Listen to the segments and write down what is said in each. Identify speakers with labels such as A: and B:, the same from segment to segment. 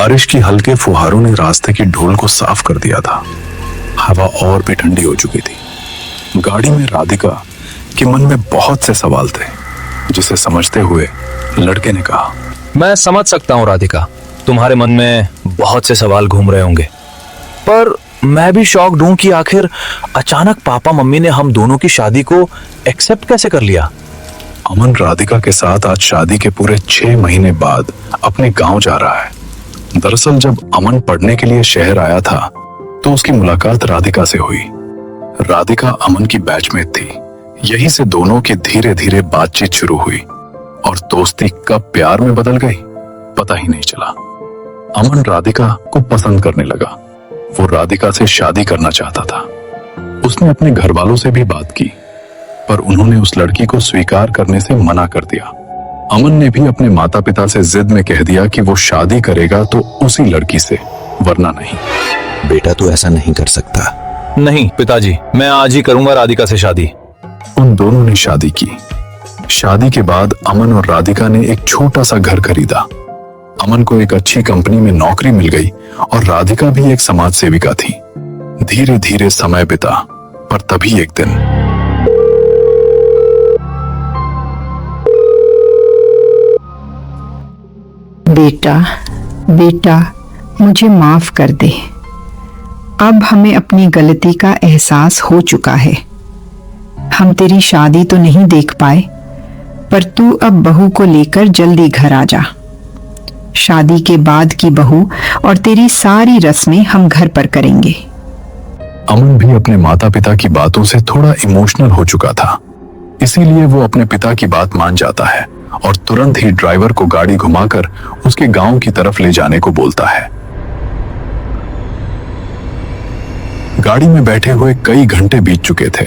A: बारिश की हल्के फुहारों ने रास्ते की धूल को साफ कर दिया था। हवा और भी ठंडी हो चुकी थी। गाड़ी में राधिका के मन में बहुत से सवाल थे, जिसे समझते हुए लड़के ने कहा,
B: मैं समझ सकता हूँ राधिका, तुम्हारे मन में बहुत से सवाल घूम रहे होंगे, पर मैं भी शॉक्ड हूं कि आखिर अचानक पापा मम्मी ने हम दोनों की शादी को एक्सेप्ट कैसे कर लिया।
A: अमन राधिका के साथ आज शादी के पूरे 6 महीने बाद अपने गांव जा रहा है। दरअसल जब अमन पढ़ने के लिए शहर आया था तो उसकी मुलाकात राधिका से हुई। राधिका अमन की बैचमेट थी। यहीं से दोनों की धीरे धीरे बातचीत शुरू हुई और दोस्ती कब प्यार में बदल गई पता ही नहीं चला। अमन राधिका को पसंद करने लगा। वो राधिका से शादी करना चाहता था। उसने अपने घर वालों से भी बात की, पर उन्होंने उस लड़की को स्वीकार करने से मना कर दिया। अमन ने भी अपने माता पिता से जिद में कह दिया कि वो शादी करेगा तो उसी लड़की से, वरना नहीं।
C: बेटा तू ऐसा नहीं कर सकता।
B: नहीं पिताजी, मैं आज ही करूंगा राधिका से शादी।
A: उन दोनों ने शादी की। शादी के बाद अमन और राधिका ने एक छोटा सा घर खरीदा। अमन को एक अच्छी कंपनी में नौकरी मिल गई और राधिका भी एक समाज सेविका थी। धीरे धीरे समय बीता, पर तभी एक दिन
D: बेटा मुझे माफ कर दे। अब हमें अपनी गलती का एहसास हो चुका है। हम तेरी शादी तो नहीं देख पाए, पर तू अब बहू को लेकर जल्दी घर आ जा। शादी के बाद की बहू और तेरी सारी रस्में हम घर पर करेंगे।
A: अमन भी अपने माता पिता की बातों से थोड़ा इमोशनल हो चुका था, इसीलिए वो अपने पिता की बात मान जाता है और तुरंत ही ड्राइवर को गाड़ी घुमाकर उसके गांव की तरफ ले जाने को बोलता है। गाड़ी में बैठे हुए कई घंटे बीत चुके थे।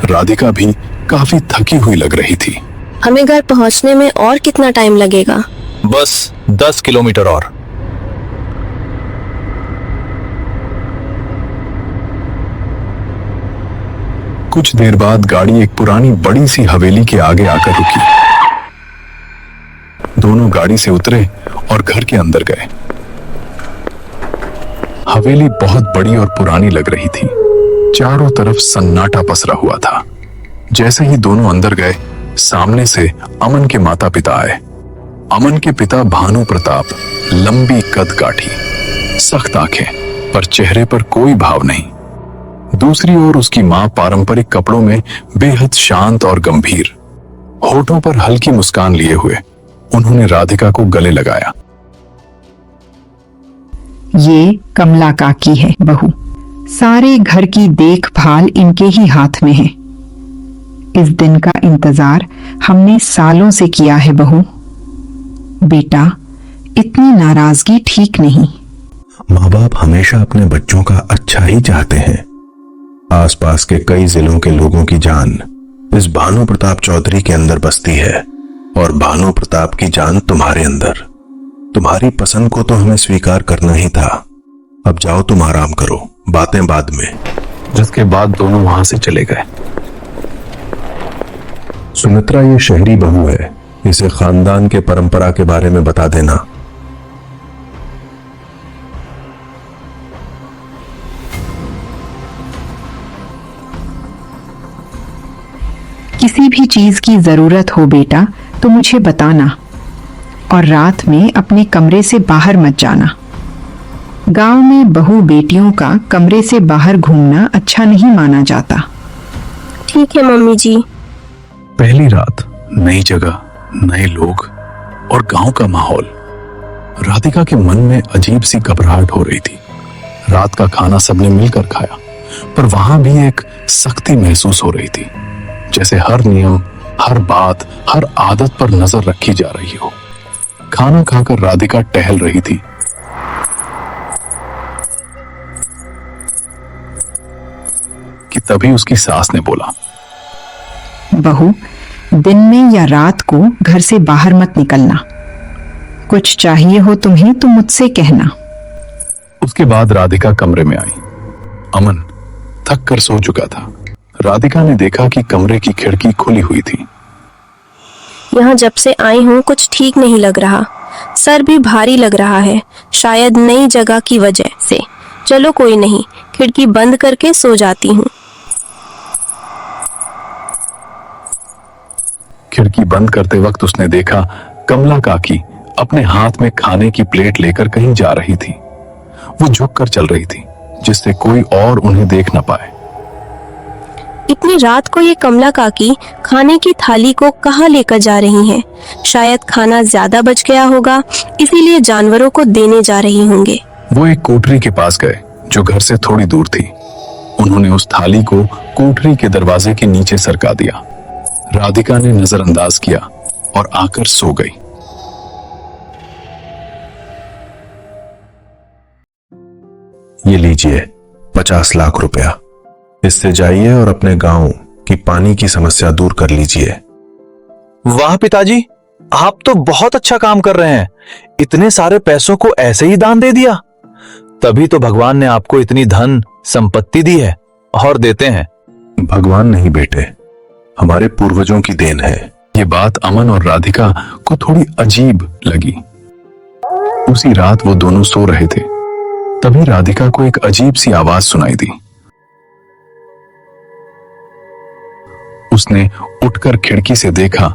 A: राधिका भी काफी थकी हुई लग रही थी।
E: हमें घर पहुंचने में और कितना टाइम लगेगा?
B: बस 10 किलोमीटर और।
A: कुछ देर बाद गाड़ी एक पुरानी बड़ी सी हवेली के आगे आकर रुकी। दोनों गाड़ी से उतरे और घर के अंदर गए। हवेली बहुत बड़ी और पुरानी लग रही थी। चारों तरफ सन्नाटा पसरा हुआ था। जैसे ही दोनों अंदर गए, सामने से अमन के माता पिता आए। अमन के पिता भानु प्रताप, लंबी कद काठी, सख्त आंखें, पर चेहरे पर कोई भाव नहीं। दूसरी ओर उसकी मां पारंपरिक कपड़ों में बेहद शांत और गंभीर, होठों पर हल्की मुस्कान लिए हुए उन्होंने राधिका को गले लगाया।
D: ये कमला काकी है बहू। सारे घर की देखभाल इनके ही हाथ में है। इस दिन का इंतजार हमने सालों से किया है बहू। बेटा, इतनी नाराजगी ठीक नहीं।
C: माँ बाप हमेशा अपने बच्चों का अच्छा ही चाहते हैं। आसपास के कई जिलों के लोगों की जान इस भानु प्रताप चौधरी के अंदर बसती है और भानु प्रताप की जान तुम्हारे अंदर। तुम्हारी पसंद को तो हमें स्वीकार करना ही था। अब जाओ, तुम आराम करो, बातें बाद में।
A: जिसके बाद दोनों वहां से चले गए।
C: सुमित्रा ये शहरी बहू है, इसे खानदान के परंपरा के बारे में बता देना।
D: किसी भी चीज की जरूरत हो बेटा तो मुझे बताना, और रात में अपने कमरे से बाहर मत जाना। गांव में बहू बेटियों का कमरे से बाहर घूमना अच्छा नहीं माना जाता।
E: ठीक है मम्मी जी।
A: पहली रात, नई जगह, नए लोग और गांव का माहौल। राधिका के मन में अजीब सी घबराहट हो रही थी। रात का खाना सबने मिलकर खाया, पर वहां भी एक सख्ती महसूस हो रही थी, जैसे हर नियम, हर बात, हर आदत पर नजर रखी जा रही हो। खाना खाकर राधिका टहल रही थी कि तभी उसकी सास ने बोला,
D: बहू, दिन में या रात को घर से बाहर मत निकलना। कुछ चाहिए हो तुम्हें तो मुझसे कहना।
A: उसके बाद राधिका कमरे में आई। अमन थक कर सो चुका था। राधिका ने देखा कि कमरे की खिड़की खुली हुई थी।
E: यहाँ जब से आई हूँ कुछ ठीक नहीं लग रहा। सर भी भारी लग रहा है, शायद नई जगह की वजह से। चलो कोई नहीं, खिड़की बंद करके सो जाती हूँ।
A: खिड़की बंद करते वक्त उसने देखा कमला काकी अपने हाथ में खाने की प्लेट लेकर कहीं जा रही थी। वो झुककर चल रही थी जिससे कोई और उन्हें देख न पाए।
E: इतनी रात को ये कमला काकी खाने की थाली को कहाँ लेकर जा रही हैं? शायद खाना ज्यादा बच गया होगा, इसीलिए जानवरों को देने जा रही होंगे।
A: वो एक कोठरी के पास गए जो घर से थोड़ी दूर थी। उन्होंने उस थाली को कोठरी के दरवाजे के नीचे सरका दिया। राधिका ने नजरअंदाज किया और आकर सो गई।
C: ये लीजिए 50 लाख रुपया। इससे जाइए और अपने गांव की पानी की समस्या दूर कर लीजिए।
B: वाह पिताजी, आप तो बहुत अच्छा काम कर रहे हैं। इतने सारे पैसों को ऐसे ही दान दे दिया। तभी तो भगवान ने आपको इतनी धन संपत्ति दी है और देते हैं।
C: भगवान नहीं बेटे, हमारे पूर्वजों की देन है।
A: ये बात अमन और राधिका को थोड़ी अजीब लगी। उसी रात वो दोनों सो रहे थे, तभी राधिका को एक अजीब सी आवाज सुनाई दी। उसने उठकर खिड़की से देखा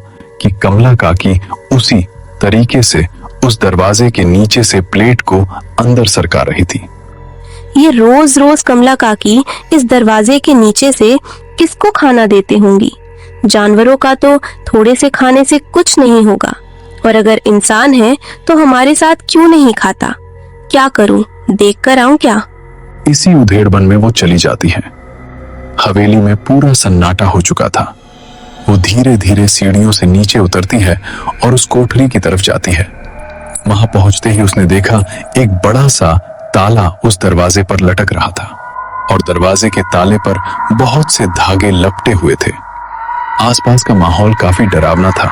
A: कि कमला काकी उसी तरीके से उस दरवाजे के नीचे से प्लेट को अंदर सरका रही थी।
E: ये रोज रोज कमला काकी इस दरवाजे के नीचे से किसको खाना देते होंगी? जानवरों का तो थोड़े से खाने से कुछ नहीं होगा, और अगर इंसान है तो हमारे साथ क्यों नहीं खाता? क्या करूं, देख कर आऊं क्या?
A: इसी उधेड़बन में वो चली जाती है। हवेली में पूरा सन्नाटा हो चुका था। वो धीरे धीरे सीढ़ियों से नीचे उतरती है और उस कोठरी की तरफ जाती है। वहां पहुंचते ही उसने देखा एक बड़ा सा ताला उस दरवाजे पर लटक रहा था और दरवाजे के ताले पर बहुत से धागे लपटे हुए थे। आसपास का माहौल काफी डरावना था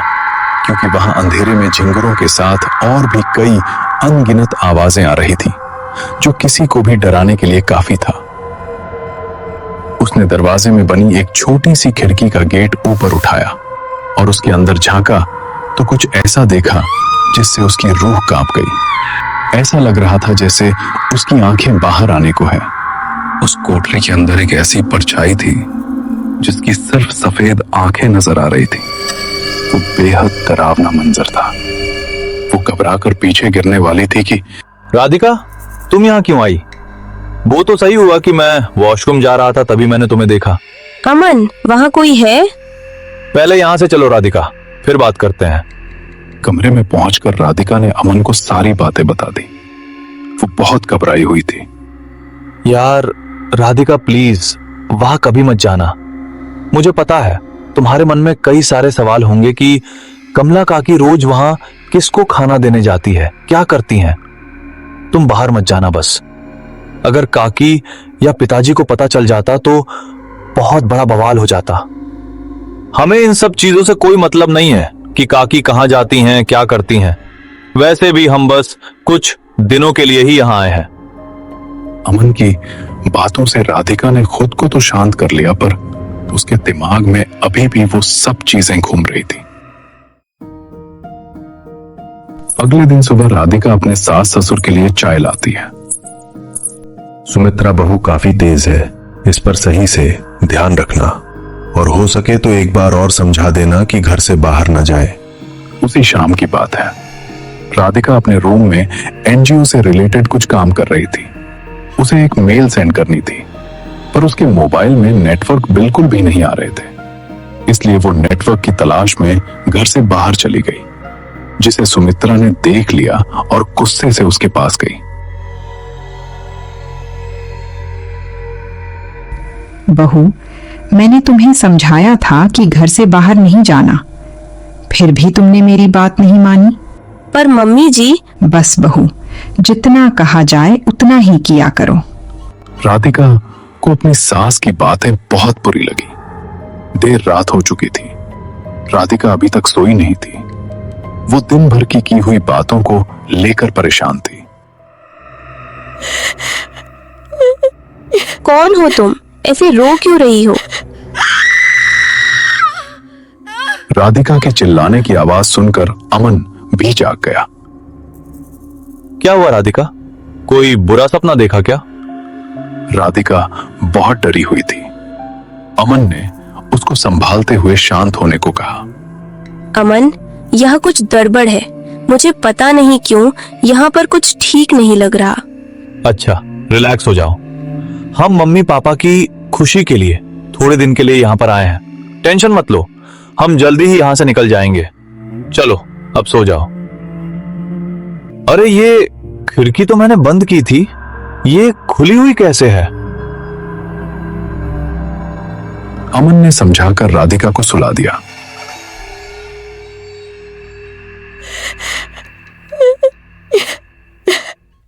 A: क्योंकि वहां अंधेरे में झिंगुरों के साथ और भी कई अनगिनत आवाजें आ रही थी जो किसी को भी डराने के लिए काफी था। उसने दरवाजे में बनी एक छोटी सी खिड़की का गेट ऊपर उठाया और उसके अंदर झांका तो कुछ ऐसा देखा जिससे उसकी रूह कांप गई। ऐसा लग रहा था जैसे उसकी आंखें बाहर आने को है। उस कोठरी के अंदर एक ऐसी परछाई थी जिसकी सिर्फ सफेद आंखें नजर आ रही थी। वो बेहद डरावना मंजर था। वो घबराकर पीछे गिरने वाली थी कि
B: राधिका, तुम यहाँ क्यों आई? वो तो सही हुआ कि मैं वॉशरूम जा रहा था, तभी मैंने तुम्हें देखा।
E: अमन, वहाँ कोई है?
B: पहले यहाँ से चलो राधिका, फिर बात करते हैं।
A: कमरे में पहुंचकर राधिका ने अमन को सारी बातें बता दी। वो बहुत घबराई हुई थी।
B: यार राधिका, प्लीज वहां कभी मत जाना। मुझे पता है तुम्हारे मन में कई सारे सवाल होंगे कि कमला काकी रोज वहां किसको खाना देने जाती है, क्या करती हैं। तुम बाहर मत जाना बस। अगर काकी या पिताजी को पता चल जाता तो बहुत बड़ा बवाल हो जाता। हमें इन सब चीजों से कोई मतलब नहीं है कि काकी कहां जाती हैं, क्या करती हैं। वैसे भी हम बस कुछ दिनों के लिए ही यहां आए हैं।
A: अमन की बातों से राधिका ने खुद को तो शांत कर लिया, पर उसके दिमाग में अभी भी वो सब चीजें घूम रही थी। अगले दिन सुबह राधिका अपने सास ससुर के लिए चाय लाती है।
C: सुमित्रा बहू काफी तेज है, इस पर सही से ध्यान रखना और हो सके तो एक बार और समझा देना कि घर से बाहर न जाए।
A: उसी शाम की बात है। राधिका अपने रूम में एनजीओ से रिलेटेड कुछ काम कर रही थी। उसे एक मेल सेंड करनी थी, पर उसके मोबाइल में नेटवर्क बिल्कुल भी नहीं आ रहे थे। इसलिए वो नेटवर्क की तलाश में घर से बाहर चली गई, जिसे सुमित्रा ने देख लिया और गुस्से से उसके पास गई।
D: बहू, मैंने तुम्हें समझाया था कि घर से बाहर नहीं जाना, फिर भी तुमने मेरी बात नहीं मानी।
E: पर मम्मी जी।
D: बस बहू, जितना कहा जाए उतना ही किया करो।
A: राधिका को अपनी सास की बातें बहुत बुरी लगी। देर रात हो चुकी थी। राधिका अभी तक सोई नहीं थी। वो दिन भर की हुई बातों को लेकर परेशान थी।
E: कौन हो तुम? ऐसे रो क्यों रही हो?
A: राधिका के चिल्लाने की आवाज सुनकर अमन भी जाग गया।
B: क्या हुआ राधिका? कोई बुरा सपना देखा क्या?
A: राधिका बहुत डरी हुई थी। अमन ने उसको संभालते हुए शांत होने को कहा।
E: अमन, यह कुछ गड़बड़ है। मुझे पता नहीं क्यों यहाँ पर कुछ ठीक नहीं लग रहा।
B: अच्छा, रिलैक्स हो जाओ। हम मम्मी पापा की खुशी के लिए थोड़े दिन के लिए यहाँ पर आए हैं। टेंशन मत लो, हम जल्दी ही यहाँ से निकल जाएंगे। चलो अब सो जाओ। अरे ये खिड़की तो मैंने बंद की थी, ये खुली हुई कैसे है?
A: अमन ने समझाकर राधिका को सुला दिया।